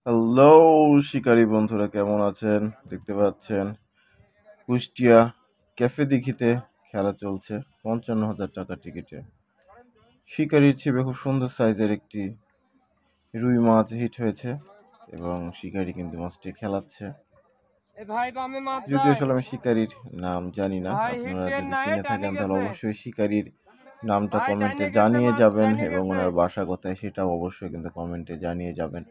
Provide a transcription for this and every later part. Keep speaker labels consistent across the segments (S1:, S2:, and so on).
S1: Hello শিকারী বন্ধুরা, কেমন আছেন? দেখতে পাচ্ছেন কুষ্টিয়া ক্যাফে দিঘিতে খেলা চলছে 55,000 টাকা টিকিটে। শিকারির ছিপে খুব সুন্দর সাইজের একটি রুই মাছ হিট হয়েছে এবং শিকারি কিন্তু মাছটি খেলাচ্ছে। যদিও আসলে আমি শিকারির নাম জানি না, আপনারা যদি চিনে থাকেন তাহলে অবশ্যই শিকারির নামটা কমেন্টে জানিয়ে যাবেন এবং ওনার বাসা কোথায় সেটাও অবশ্যই কিন্তু কমেন্টে জানিয়ে যাবেন।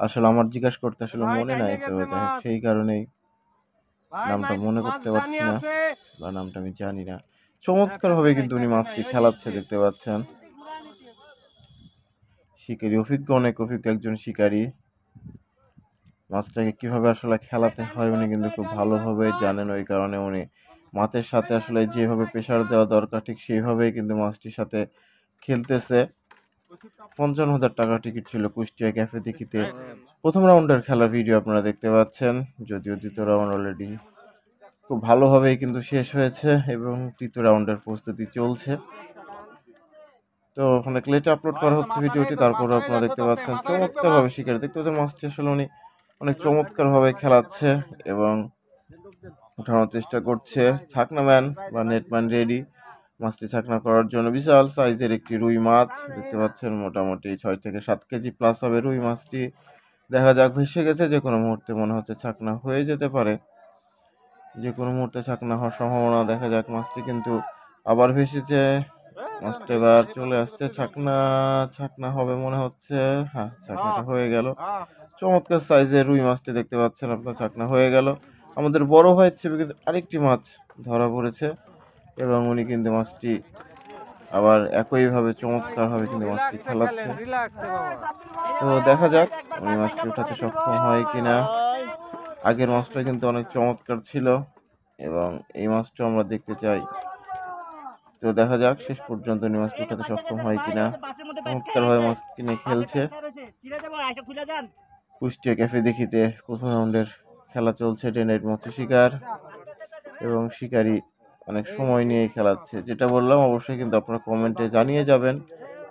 S1: আসলে আমার জিজ্ঞাসা করতে আসলে মনে নাই, তো সেই কারণেই নামটা মনে করতে পারছি না বা নামটা আমি জানি না। চমৎকার ভাবে কিন্তু উনি মাছটি খেলাচ্ছে, দেখতে পাচ্ছেন। শিকারী অনেক অভিজ্ঞ একজন শিকারী। মাছটাকে কিভাবে আসলে খেলাতে হয় উনি কিন্তু খুব ভালোভাবে জানেন, ওই কারণে উনি মাছের সাথে আসলে যেভাবে প্রেশার দেওয়া দরকার ঠিক সেইভাবেই কিন্তু মাছটির সাথে খেলতেছে। 55,000 টাকা টিকিট ছিল কুষ্টিয়া ক্যাফে দিঘিতে। প্রথম রাউন্ডের খেলার ভিডিও আপনারা দেখতে পাচ্ছেন, যদিও দ্বিতীয় রাউন্ড অলরেডি খুব ভালোভাবেই কিন্তু শেষ হয়েছে এবং তৃতীয় রাউন্ডের প্রস্তুতি চলছে। তো ওখানে ক্লেটে আপলোড করা হচ্ছে ভিডিওটি, তারপরে আপনারা দেখতে পাচ্ছেন চমৎকারভাবে শিকারি দেখতে পাচ্ছেন মাছটি আসলে উনি অনেক চমৎকারভাবে খেলাচ্ছে এবং উঠানোর চেষ্টা করছে। ছাকনাম্যান বা নেটম্যান রেডি মাছটি ছাকনা করার জন্য। বিশাল সাইজের একটি রুই মাছ দেখতে পাচ্ছেন, মোটামুটি 6 থেকে 7 কেজি প্লাস হবে রুই মাছটি। দেখা যাক, ভেসে গেছে, যে কোনো মুহূর্তে মনে হচ্ছে ছাকনা হয়ে যেতে পারে, যে কোনো মুহূর্তে ছাকনা হওয়ার সম্ভাবনা। দেখা যাক, মাছটি কিন্তু আবার ভেসেছে, মাছটা এবার চলে আসছে, ছাকনা হবে মনে হচ্ছে। হ্যাঁ, ছাকনাটা হয়ে গেল। চমৎকার সাইজের রুই মাছটি দেখতে পাচ্ছেন আপনার, ছাকনা হয়ে গেল। আমাদের বড় ভাইয়ের ছিপে কিন্তু আরেকটি মাছ ধরা পড়েছে এবং উনি কিন্তু মাছটি আবার একইভাবে চমৎকারভাবে কিন্তু মাছটি খেলাচ্ছে। তো দেখা যাক উনি মাছটি উঠাতে সক্ষম হয় কিনা। আগের মাছটা কিন্তু অনেক চমৎকার ছিল এবং এই মাছটা আমরা দেখতে চাই। তো দেখা যাক শেষ পর্যন্ত উনি মাছটি উঠাতে সক্ষম হয় কিনা। চমৎকারভাবে মাছ কিনে খেলছে। কুষ্টিয়া ক্যাফে দেখিতে প্রথম রাউন্ডের খেলা চলছে। ডে নাইট মৎস্য শিকার এবং শিকারি অনেক সময় নিয়ে খেলাচ্ছে। যেটা বললাম অবশ্যই কিন্তু আপনারা কমেন্টে জানিয়ে যাবেন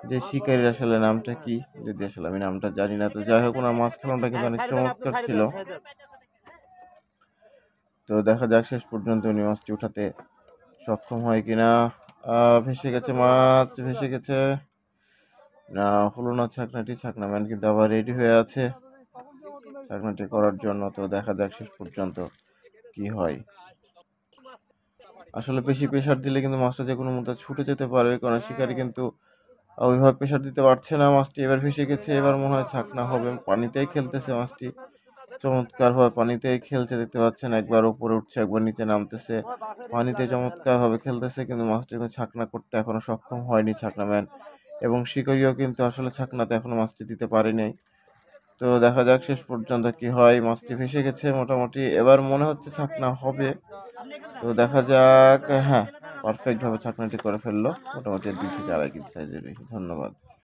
S1: যে শিকারির আসলে নামটা কি, যদি আসলে আমি নামটা জানি না। তো যাই হোক, ওনার মাছ খেলাটা কিন্তু অনেক চমৎকার ছিল। তো দেখা যাক শেষ পর্যন্ত উনি মাছটি উঠাতে সক্ষম হয় কিনা। ভেসে গেছে মাছ, ভেসে গেছে, না হলো না ছাকনাটি। ছাকনাম্যান কিন্তু আবার রেডি হয়ে আছে ছাকনাটি করার জন্য। তো দেখা যাক শেষ পর্যন্ত কি হয়। আসলে বেশি প্রেশার দিলে কিন্তু মাছটা যে কোনো মুহূর্তে ছুটে যেতে পারে, কারণ শিকারি কিন্তু ওইভাবে প্রেশার দিতে পারছে না। মাছটি এবার ভেসে গেছে, এবার মনে হয় ছাকনা হবে। পানিতেই খেলতেছে মাছটি, চমৎকারভাবে পানিতেই খেলছে, দেখতে পাচ্ছেন। একবার উপরে উঠছে, একবার নিচে নামতেছে, পানিতে চমৎকারভাবে খেলতেছে, কিন্তু মাছটি কিন্তু ছাকনা করতে এখনো সক্ষম হয়নি ছাকনাম্যান। এবং শিকারিও কিন্তু আসলে ছাকনাতে এখনো মাছটি দিতে পারেনি। তো দেখা যাক শেষ পর্যন্ত কি হয়। মাছটি ভেসে গেছে মোটামুটি, এবার মনে হচ্ছে ছাকনা হবে। তো দেখা যাক। হ্যাঁ, পারফেক্টভাবে ছাকনাটি করে ফেললো, মোটামুটি 2 থেকে 2.5 কেজি সাইজের। ধন্যবাদ।